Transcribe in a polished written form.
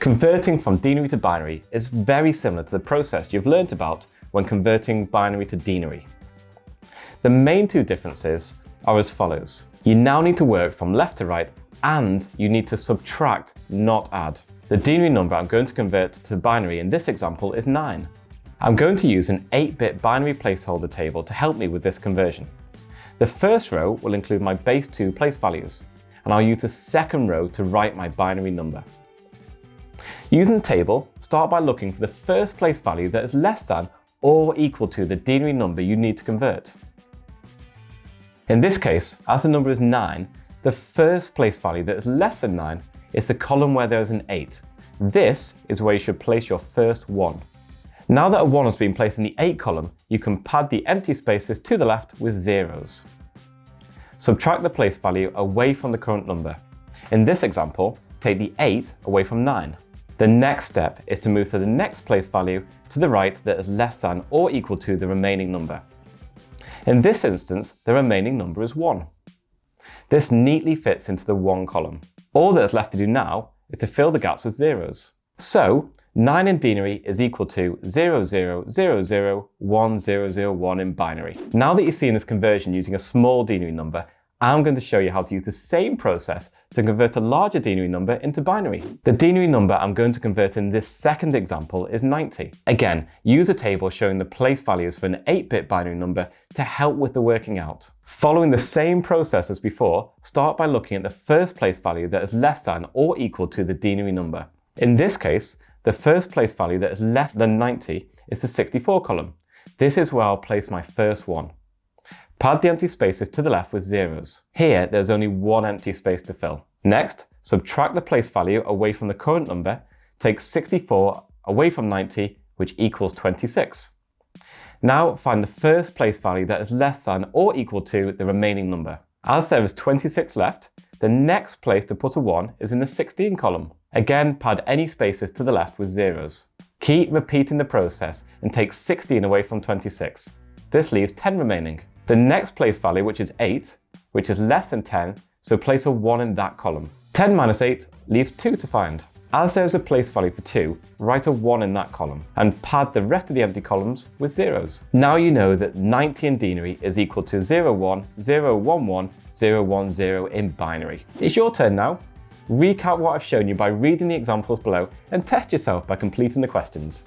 Converting from denary to binary is very similar to the process you've learned about when converting binary to denary. The main two differences are as follows. You now need to work from left to right, and you need to subtract, not add. The denary number I'm going to convert to binary in this example is 9. I'm going to use an 8-bit binary placeholder table to help me with this conversion. The first row will include my base 2 place values, and I'll use the second row to write my binary number. Using the table, start by looking for the first place value that is less than or equal to the denary number you need to convert. In this case, as the number is 9, the first place value that is less than 9 is the column where there is an 8. This is where you should place your first 1. Now that a 1 has been placed in the 8 column, you can pad the empty spaces to the left with zeros. Subtract the place value away from the current number. In this example, take the 8 away from 9. The next step is to move to the next place value to the right that is less than or equal to the remaining number. In this instance, the remaining number is 1. This neatly fits into the 1 column. All that is left to do now is to fill the gaps with zeros. So, 9 in denary is equal to 00001001 in binary. Now that you've seen this conversion using a small denary number, I'm going to show you how to use the same process to convert a larger denary number into binary. The denary number I'm going to convert in this second example is 90. Again, use a table showing the place values for an 8-bit binary number to help with the working out. Following the same process as before, start by looking at the first place value that is less than or equal to the denary number. In this case, the first place value that is less than 90 is the 64 column. This is where I'll place my first 1. Pad the empty spaces to the left with zeros. Here, there's only 1 empty space to fill. Next, subtract the place value away from the current number, take 64 away from 90, which equals 26. Now find the first place value that is less than or equal to the remaining number. As there is 26 left, the next place to put a 1 is in the 16 column. Again, pad any spaces to the left with zeros. Keep repeating the process and take 16 away from 26. This leaves 10 remaining. The next place value, which is 8, which is less than 10, so place a 1 in that column. 10 minus 8 leaves 2 to find. As there is a place value for 2, write a 1 in that column and pad the rest of the empty columns with zeros. Now you know that 90 in denary is equal to 010111010 in binary. It's your turn now. Recap what I've shown you by reading the examples below and test yourself by completing the questions.